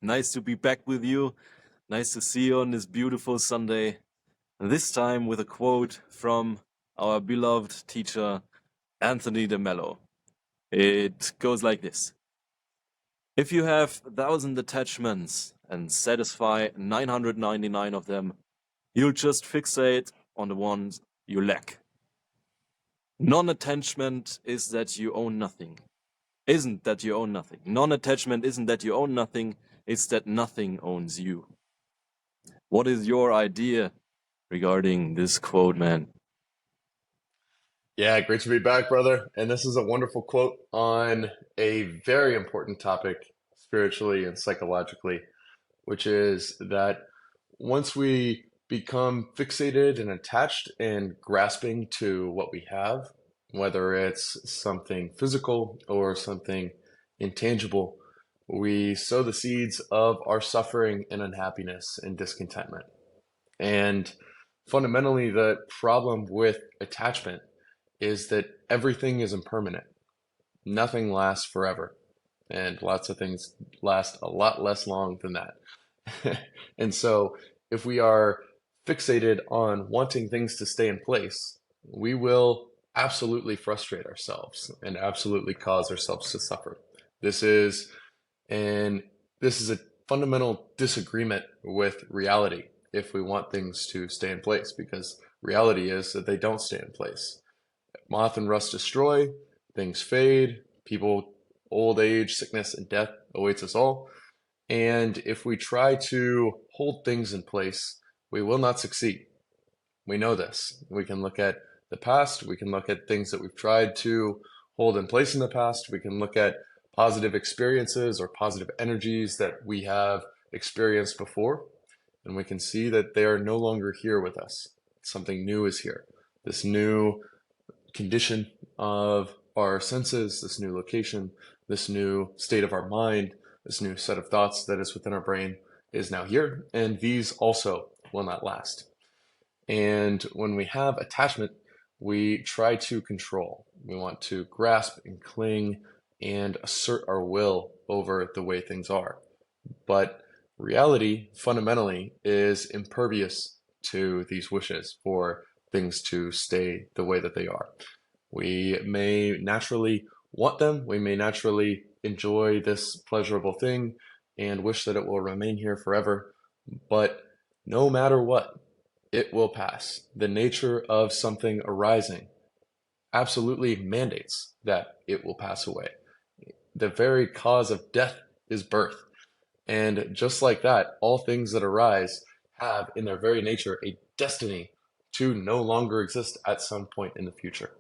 Nice to be back with you. Nice to see you on this beautiful Sunday. This time with a quote from our beloved teacher, Anthony de Mello. It goes like this. If you have 1,000 attachments and satisfy 999 of them, you'll just fixate on the ones you lack. Non-attachment is that you own nothing. Isn't that you own nothing. Non-attachment isn't that you own nothing, it's that nothing owns you. What is your idea regarding this quote, man? Yeah, great to be back, brother. And this is a wonderful quote on a very important topic spiritually and psychologically, which is that once we become fixated and attached and grasping to what we have, whether it's something physical or something intangible, we sow the seeds of our suffering and unhappiness and discontentment. And fundamentally, the problem with attachment is that everything is impermanent. Nothing lasts forever. And lots of things last a lot less long than that. And so, if we are fixated on wanting things to stay in place, we will absolutely frustrate ourselves and absolutely cause ourselves to suffer. This is and this is a fundamental disagreement with reality if we want things to stay in place, because reality is that they don't stay in place. Moth and rust destroy, things fade, people, old age, sickness, and death awaits us all. And if we try to hold things in place, we will not succeed. We know this. We can look at the past, we can look at things that we've tried to hold in place in the past, we can look at positive experiences or positive energies that we have experienced before, and we can see that they are no longer here with us. Something new is here. This new condition of our senses, this new location, this new state of our mind, this new set of thoughts that is within our brain is now here, and these also will not last. And when we have attachment, we try to control. We want to grasp and cling and assert our will over the way things are. But reality fundamentally is impervious to these wishes for things to stay the way that they are. We may naturally want them, we may naturally enjoy this pleasurable thing and wish that it will remain here forever, but no matter what, it will pass. The nature of something arising absolutely mandates that it will pass away. The very cause of death is birth. And just like that, all things that arise have in their very nature a destiny to no longer exist at some point in the future.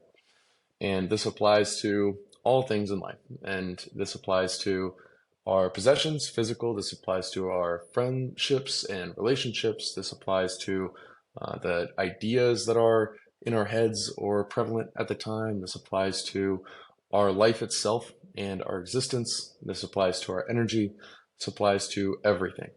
And this applies to all things in life. And this applies to our possessions, physical. This applies to our friendships and relationships. This applies to the ideas that are in our heads or prevalent at the time. This applies to our life itself and our existence. This applies to our energy. This applies to everything.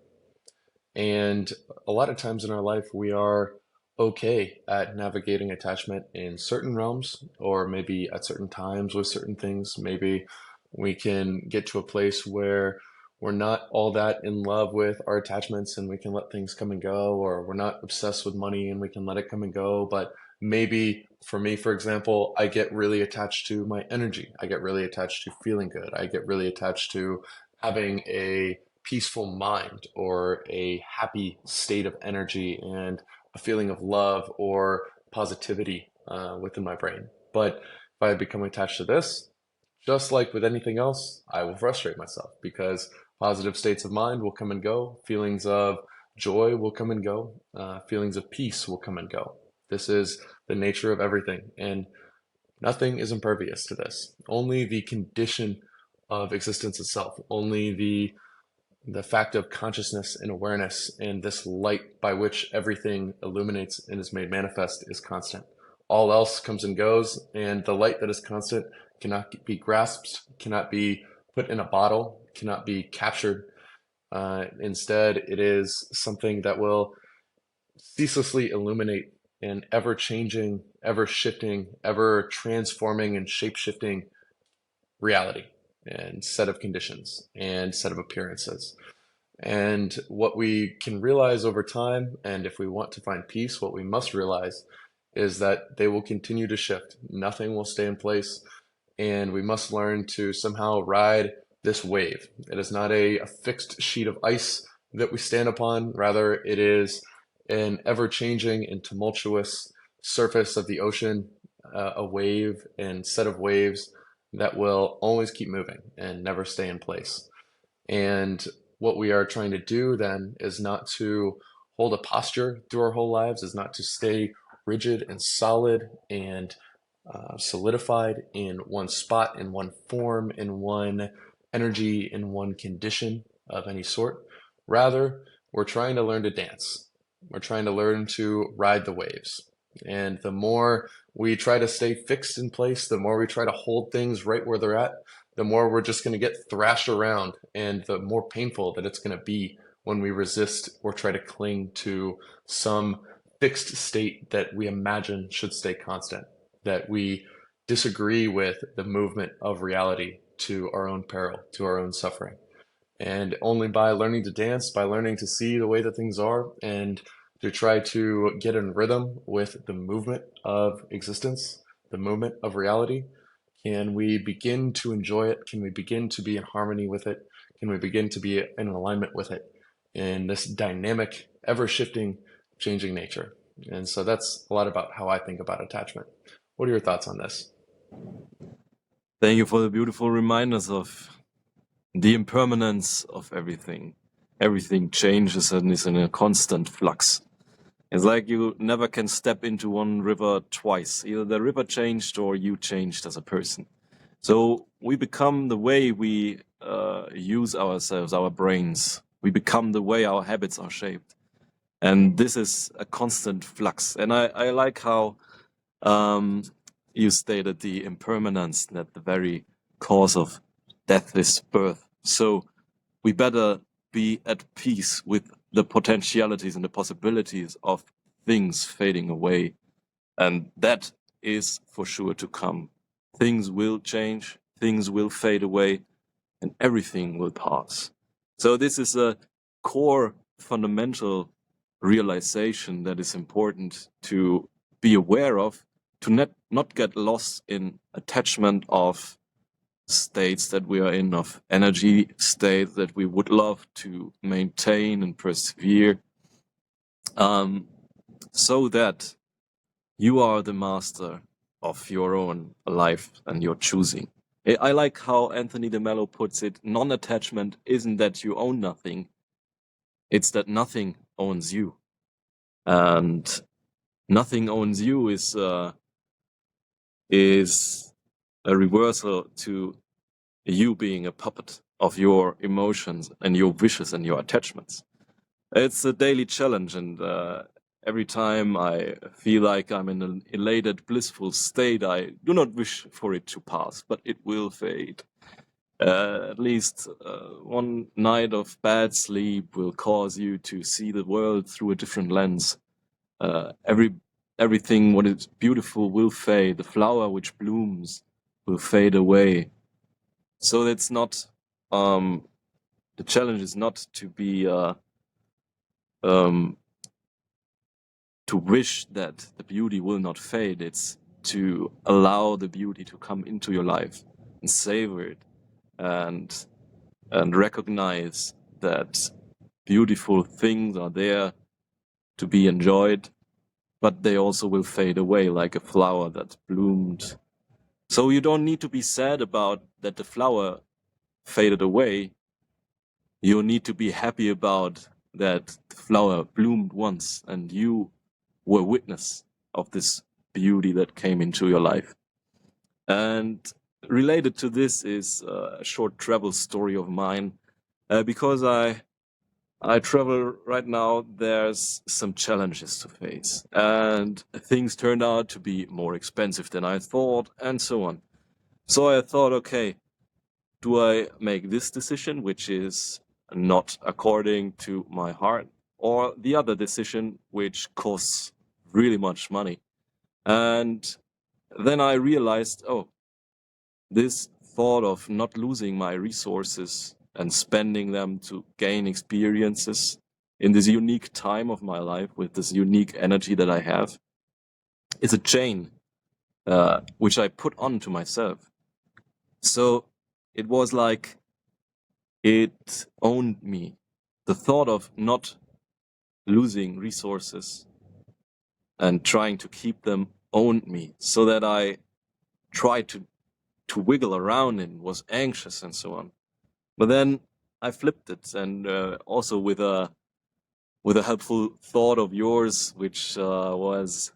And a lot of times in our life, we are okay at navigating attachment in certain realms, or maybe at certain times with certain things. Maybe we can get to a place where we're not all that in love with our attachments and we can let things come and go, or we're not obsessed with money and we can let it come and go. But maybe for me, for example, I get really attached to my energy. I get really attached to feeling good. I get really attached to having a peaceful mind or a happy state of energy and a feeling of love or positivity within my brain. But if I become attached to this, just like with anything else, I will frustrate myself because positive states of mind will come and go. Feelings of joy will come and go. Feelings of peace will come and go. This is the nature of everything, and nothing is impervious to this. Only the condition of existence itself, only the fact of consciousness and awareness and this light by which everything illuminates and is made manifest is constant. All else comes and goes, and the light that is constant cannot be grasped, cannot be put in a bottle, cannot be captured. Instead, it is something that will ceaselessly illuminate an ever changing, ever shifting, ever transforming and shape shifting reality and set of conditions and set of appearances. And what we can realize over time, and if we want to find peace, what we must realize is that they will continue to shift. Nothing will stay in place, and we must learn to somehow ride this wave. It is not a fixed sheet of ice that we stand upon, rather, it is an ever changing and tumultuous surface of the ocean, a wave and set of waves that will always keep moving and never stay in place. And what we are trying to do then is not to hold a posture through our whole lives, is not to stay rigid and solid and solidified in one spot, in one form, in one energy, in one condition of any sort. Rather, we're trying to learn to dance. We're trying to learn to ride the waves. And the more we try to stay fixed in place, the more we try to hold things right where they're at, the more we're just going to get thrashed around, and the more painful that it's going to be when we resist or try to cling to some fixed state that we imagine should stay constant, that we disagree with the movement of reality to our own peril, to our own suffering. And only by learning to dance, by learning to see the way that things are, and to try to get in rhythm with the movement of existence, the movement of reality, can we begin to enjoy it? Can we begin to be in harmony with it? Can we begin to be in alignment with it in this dynamic, ever shifting, changing nature? And so that's a lot about how I think about attachment. What are your thoughts on this? Thank you for the beautiful reminders of the impermanence of everything. Everything changes and is in a constant flux. It's like you never can step into one river twice. Either the river changed or you changed as a person. So we become the way we use ourselves, our brains. We become the way our habits are shaped. And this is a constant flux. And I like how you stated the impermanence, that the very cause of death is birth. So we better be at peace with the potentialities and the possibilities of things fading away. And that is for sure to come. Things will change, things will fade away, and everything will pass. So this is a core fundamental realization that is important to be aware of, to not get lost in attachment of states that we are in, of energy states that we would love to maintain and persevere, so that you are the master of your own life and your choosing. I like how Anthony de Mello puts it: non-attachment isn't that you own nothing, it's that nothing owns you. And nothing owns you is a reversal to you being a puppet of your emotions and your wishes and your attachments. It's a daily challenge, and every time I feel like I'm in an elated, blissful state, I do not wish for it to pass, but it will fade. At least one night of bad sleep will cause you to see the world through a different lens. Everything what is beautiful will fade. The flower which blooms will fade away. So it's not the challenge is not to be to wish that the beauty will not fade. It's to allow the beauty to come into your life and savor it, and recognize that beautiful things are there to be enjoyed, but they also will fade away like a flower that bloomed. So you don't need to be sad about that the flower faded away. You need to be happy about that the flower bloomed once and you were witness of this beauty that came into your life. And related to this is a short travel story of mine. Because I travel right now, there's some challenges to face, and things turned out to be more expensive than I thought, and so on. So I thought, okay, do I make this decision, which is not according to my heart, or the other decision, which costs really much money? And then I realized, oh, this thought of not losing my resources and spending them to gain experiences in this unique time of my life with this unique energy that I have. It's a chain which I put on to myself. So it was like it owned me. The thought of not losing resources and trying to keep them owned me, so that I tried to wiggle around and was anxious and so on. But then I flipped it, and also with a helpful thought of yours, which was,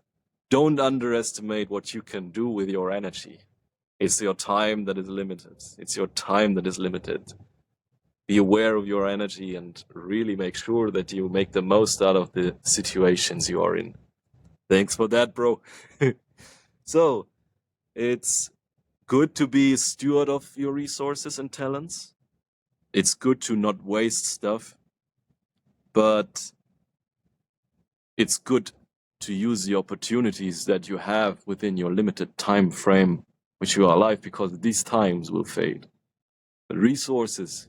don't underestimate what you can do with your energy. It's your time that is limited. It's your time that is limited. Be aware of your energy and really make sure that you make the most out of the situations you are in. Thanks for that, bro. So, it's good to be a steward of your resources and talents. It's good to not waste stuff, but it's good to use the opportunities that you have within your limited time frame which you are alive, because these times will fade. But resources,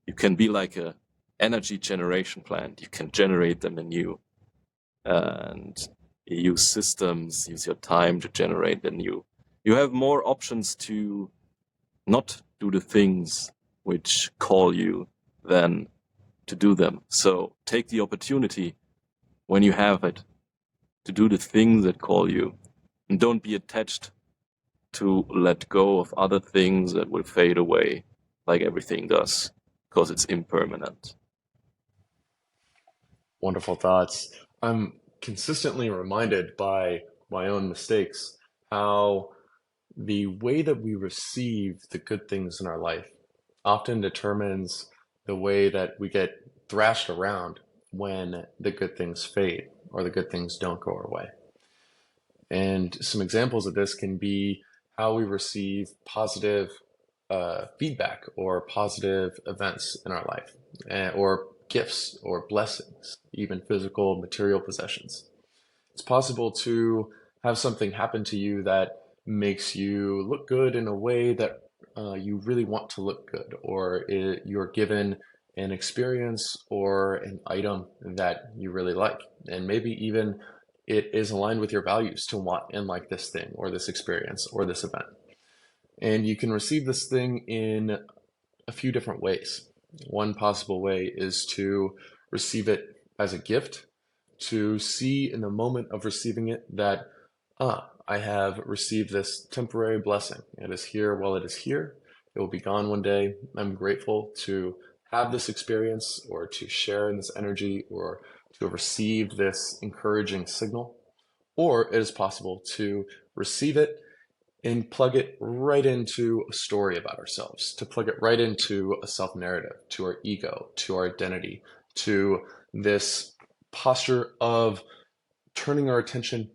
you can be like a energy generation plant. You can generate them anew, and use systems, use your time to generate anew. You have more options to not do the things which call you than to do them. So take the opportunity when you have it to do the things that call you, and don't be attached to let go of other things that will fade away like everything does, because it's impermanent. Wonderful thoughts. I'm consistently reminded by my own mistakes how the way that we receive the good things in our life often determines the way that we get thrashed around when the good things fade or the good things don't go our way. And some examples of this can be how we receive positive feedback or positive events in our life, or gifts or blessings, even physical material possessions. It's possible to have something happen to you that makes you look good in a way that you really want to look good, or you're given an experience or an item that you really like. And maybe even it is aligned with your values to want and like this thing or this experience or this event. And you can receive this thing in a few different ways. One possible way is to receive it as a gift, to see in the moment of receiving it that, I have received this temporary blessing. It is here while it is here. It will be gone one day. I'm grateful to have this experience or to share in this energy or to have received this encouraging signal. Or it is possible to receive it and plug it right into a story about ourselves, to plug it right into a self narrative, to our ego, to our identity, to this posture of turning our attention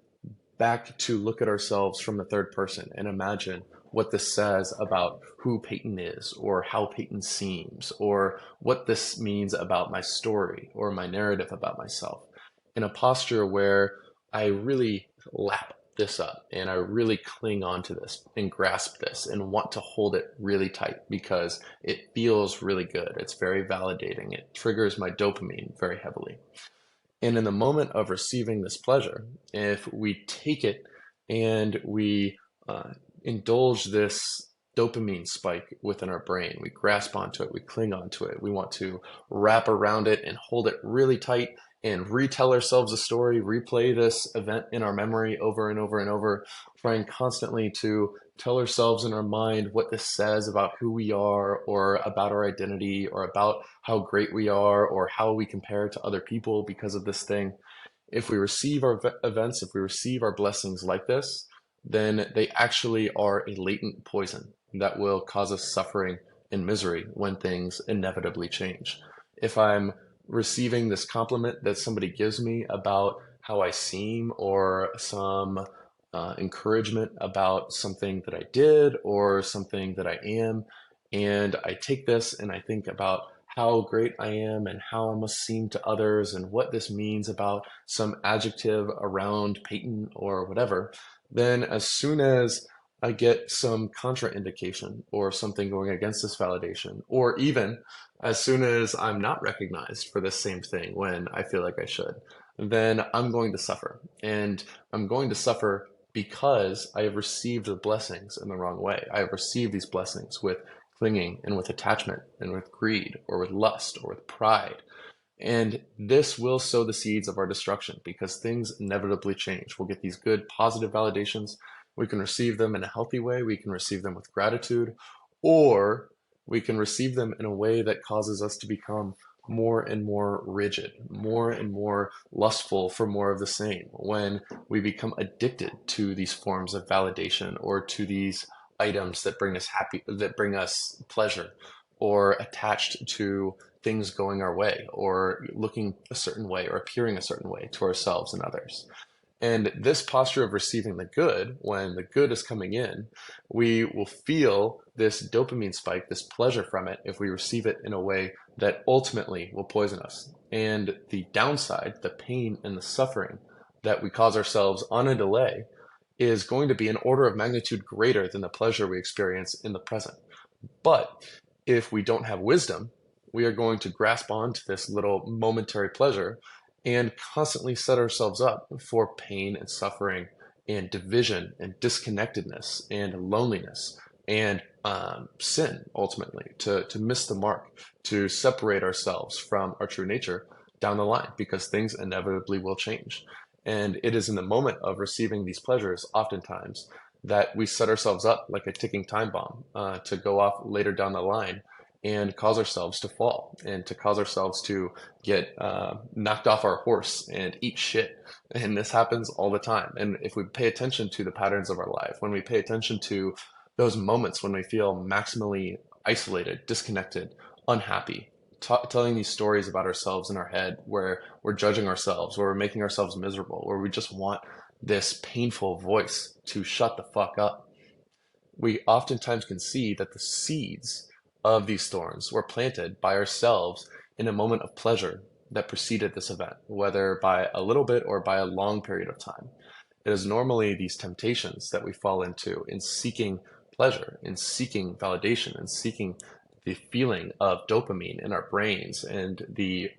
back to look at ourselves from the third person and imagine what this says about who Peyton is, or how Peyton seems, or what this means about my story or my narrative about myself, in a posture where I really lap this up and I really cling on to this and grasp this and want to hold it really tight because it feels really good. It's very validating. It triggers my dopamine very heavily. And in the moment of receiving this pleasure, if we take it and we indulge this dopamine spike within our brain, we grasp onto it, we cling onto it, we want to wrap around it and hold it really tight and retell ourselves a story, replay this event in our memory over and over and over, trying constantly to tell ourselves in our mind what this says about who we are or about our identity or about how great we are or how we compare to other people because of this thing. If we receive our events, if we receive our blessings like this, then they actually are a latent poison that will cause us suffering and misery when things inevitably change. If I'm receiving this compliment that somebody gives me about how I seem, or some encouragement about something that I did or something that I am, and I take this and I think about how great I am and how I must seem to others and what this means about some adjective around Peyton or whatever, then as soon as I get some contraindication or something going against this validation, or even as soon as I'm not recognized for this same thing when I feel like I should, then I'm going to suffer. And I'm going to suffer because I have received the blessings in the wrong way. I have received these blessings with clinging and with attachment and with greed or with lust or with pride. And this will sow the seeds of our destruction because things inevitably change. We'll get these good, positive validations. We can receive them in a healthy way. We can receive them with gratitude, or we can receive them in a way that causes us to become more and more rigid, more and more lustful for more of the same. When we become addicted to these forms of validation or to these items that bring us happy, that bring us pleasure, or attached to things going our way or looking a certain way or appearing a certain way to ourselves and others. And this posture of receiving the good, when the good is coming in, we will feel this dopamine spike, this pleasure from it, if we receive it in a way that ultimately will poison us. And the downside, the pain and the suffering that we cause ourselves on a delay is going to be an order of magnitude greater than the pleasure we experience in the present. But if we don't have wisdom, we are going to grasp onto this little momentary pleasure and constantly set ourselves up for pain and suffering and division and disconnectedness and loneliness and sin, ultimately, to miss the mark, to separate ourselves from our true nature down the line because things inevitably will change. And it is in the moment of receiving these pleasures, oftentimes, that we set ourselves up like a ticking time bomb to go off later down the line and cause ourselves to fall and to cause ourselves to get knocked off our horse and eat shit. And this happens all the time. And if we pay attention to the patterns of our life, when we pay attention to those moments when we feel maximally isolated, disconnected, unhappy, telling these stories about ourselves in our head where we're judging ourselves, where we're making ourselves miserable, where we just want this painful voice to shut the fuck up, we oftentimes can see that the seeds of these thorns were planted by ourselves in a moment of pleasure that preceded this event, whether by a little bit or by a long period of time. It is normally these temptations that we fall into in seeking pleasure, in seeking validation, in seeking the feeling of dopamine in our brains and the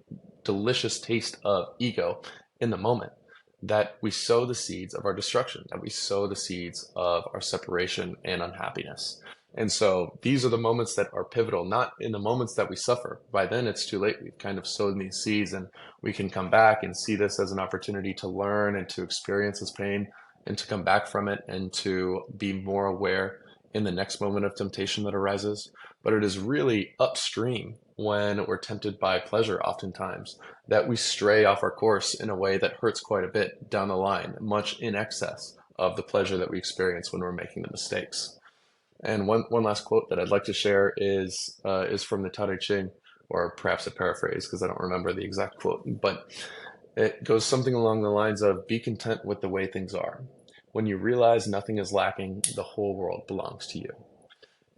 delicious taste of ego in the moment, that we sow the seeds of our destruction, that we sow the seeds of our separation and unhappiness. And so these are the moments that are pivotal, not in the moments that we suffer. By then, it's too late. We've kind of sown these seeds, and we can come back and see this as an opportunity to learn and to experience this pain and to come back from it and to be more aware in the next moment of temptation that arises. But it is really upstream when we're tempted by pleasure, oftentimes, that we stray off our course in a way that hurts quite a bit down the line, much in excess of the pleasure that we experience when we're making the mistakes. And one last quote that I'd like to share is from the Tao Te Ching, or perhaps a paraphrase because I don't remember the exact quote, but it goes something along the lines of, "Be content with the way things are. When you realize nothing is lacking, the whole world belongs to you."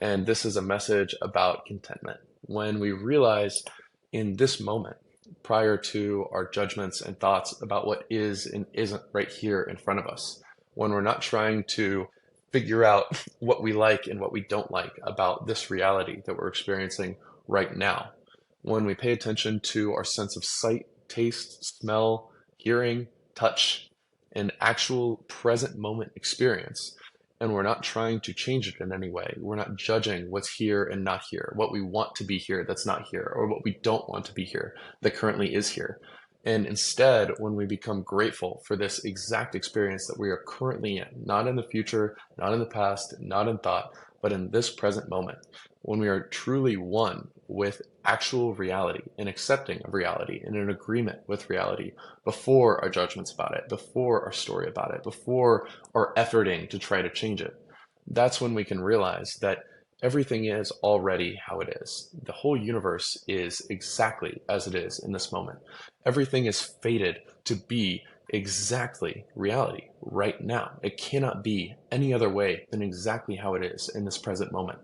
And this is a message about contentment. When we realize in this moment, prior to our judgments and thoughts about what is and isn't right here in front of us, when we're not trying to figure out what we like and what we don't like about this reality that we're experiencing right now, when we pay attention to our sense of sight, taste, smell, hearing, touch, and actual present moment experience, and we're not trying to change it in any way. We're not judging what's here and not here, what we want to be here that's not here, or what we don't want to be here that currently is here. And instead, when we become grateful for this exact experience that we are currently in, not in the future, not in the past, not in thought, but in this present moment, when we are truly one with actual reality and accepting of reality and in agreement with reality before our judgments about it, before our story about it, before our efforting to try to change it, that's when we can realize that everything is already how it is. The whole universe is exactly as it is in this moment. Everything is fated to be exactly reality right now. It cannot be any other way than exactly how it is in this present moment.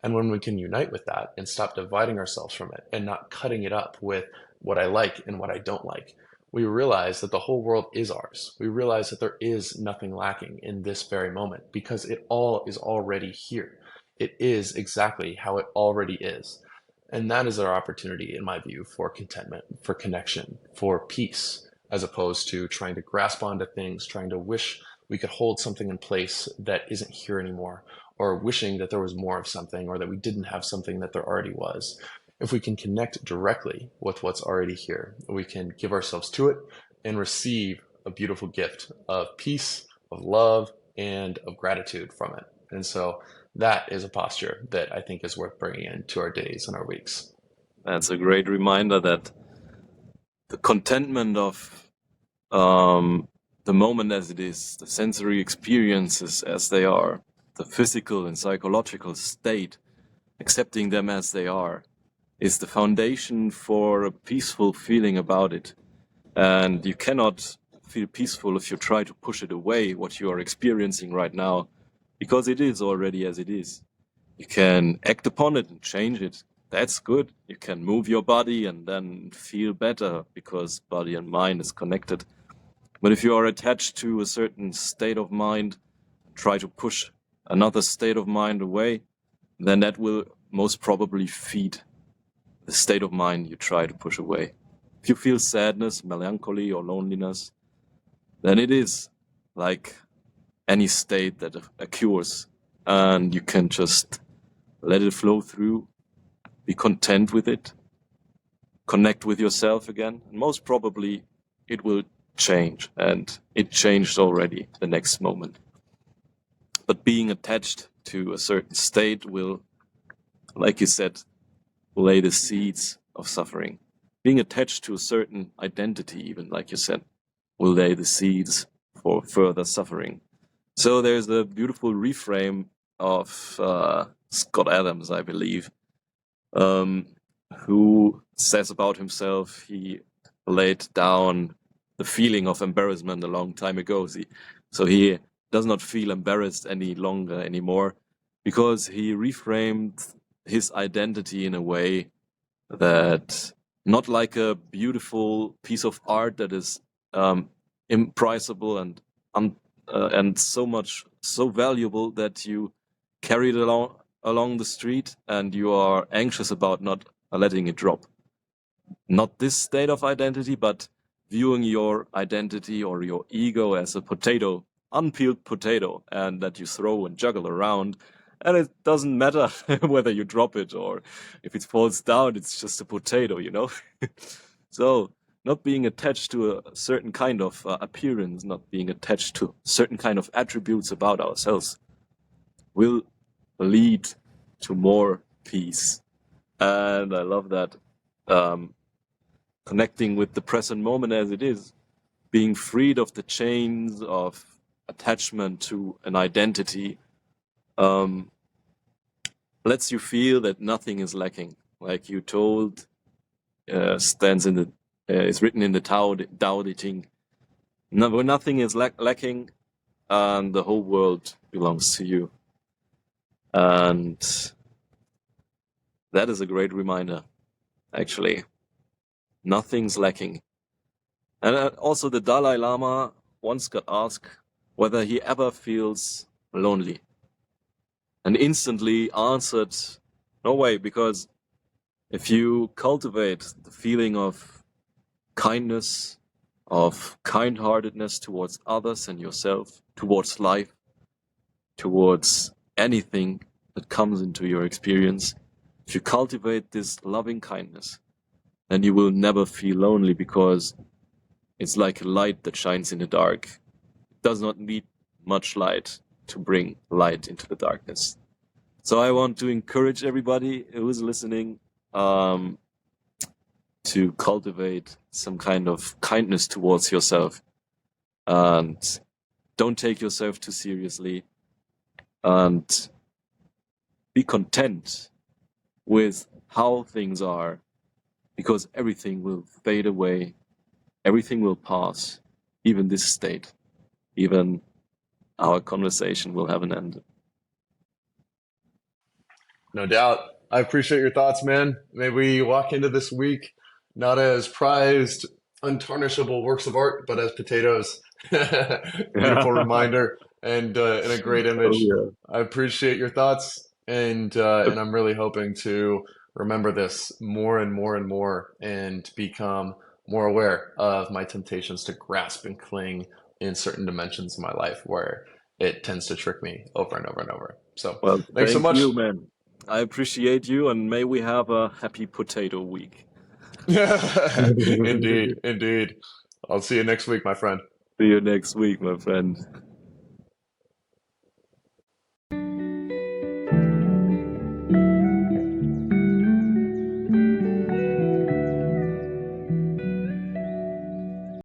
And when we can unite with that and stop dividing ourselves from it and not cutting it up with what I like and what I don't like, we realize that the whole world is ours. We realize that there is nothing lacking in this very moment because it all is already here. It is exactly how it already is. And that is our opportunity, in my view, for contentment, for connection, for peace, as opposed to trying to grasp onto things, trying to wish we could hold something in place that isn't here anymore, or wishing that there was more of something, or that we didn't have something that there already was. If we can connect directly with what's already here, we can give ourselves to it and receive a beautiful gift of peace, of love, and of gratitude from it. And so that is a posture that I think is worth bringing into our days and our weeks. That's a great reminder that the contentment of the moment as it is, the sensory experiences as they are, the physical and psychological state, accepting them as they are, is the foundation for a peaceful feeling about it. And you cannot feel peaceful if you try to push it away, what you are experiencing right now, because it is already as it is. You can act upon it and change it. That's good. You can move your body and then feel better because body and mind is connected. But if you are attached to a certain state of mind, try to push another state of mind away, then that will most probably feed the state of mind you try to push away. If you feel sadness, melancholy, or loneliness, then it is like any state that occurs, and you can just let it flow through, be content with it, connect with yourself again, and most probably it will change, and it changed already the next moment. But being attached to a certain state will, like you said, lay the seeds of suffering. Being attached to a certain identity, even like you said, will lay the seeds for further suffering. So there's a beautiful reframe of Scott Adams, I believe, who says about himself he laid down the feeling of embarrassment a long time ago. So he does not feel embarrassed any longer anymore because he reframed his identity in a way that, not like a beautiful piece of art that is impriceable and so valuable that you carry it along the street and you are anxious about not letting it drop. Not this state of identity, but viewing your identity or your ego as a potato, unpeeled potato, and that you throw and juggle around. And it doesn't matter whether you drop it or if it falls down, it's just a potato, you know? So, not being attached to a certain kind of appearance, not being attached to certain kind of attributes about ourselves will lead to more peace. And I love that. Connecting with the present moment as it is, being freed of the chains of attachment to an identity, lets you feel that nothing is lacking. Like you told, is written in the Tao Te Ching. Where nothing is lacking, and the whole world belongs to you. And that is a great reminder, actually. Nothing's lacking. And also the Dalai Lama once got asked whether he ever feels lonely, and instantly answered, no way, because if you cultivate the feeling of kindness, of kind-heartedness towards others and yourself, towards life, towards anything that comes into your experience, if you cultivate this loving kindness, then you will never feel lonely, because it's like a light that shines in the dark. It does not need much light to bring light into the darkness. So I want to encourage everybody who is listening to cultivate some kind of kindness towards yourself, and don't take yourself too seriously, and be content with how things are, because everything will fade away, everything will pass, even this state, even our conversation will have an end. No doubt. I appreciate your thoughts, man. May we walk into this week not as prized untarnishable works of art, but as potatoes. Beautiful reminder and a great Oh image. yeah. I appreciate your thoughts, and I'm really hoping to remember this more and more and more, and become more aware of my temptations to grasp and cling in certain dimensions of my life where it tends to trick me over and over and over. So, Well, thanks so thank much. you, man. I appreciate you, and may we have a happy potato week. Indeed, indeed. I'll see you next week, my friend. See you next week, my friend.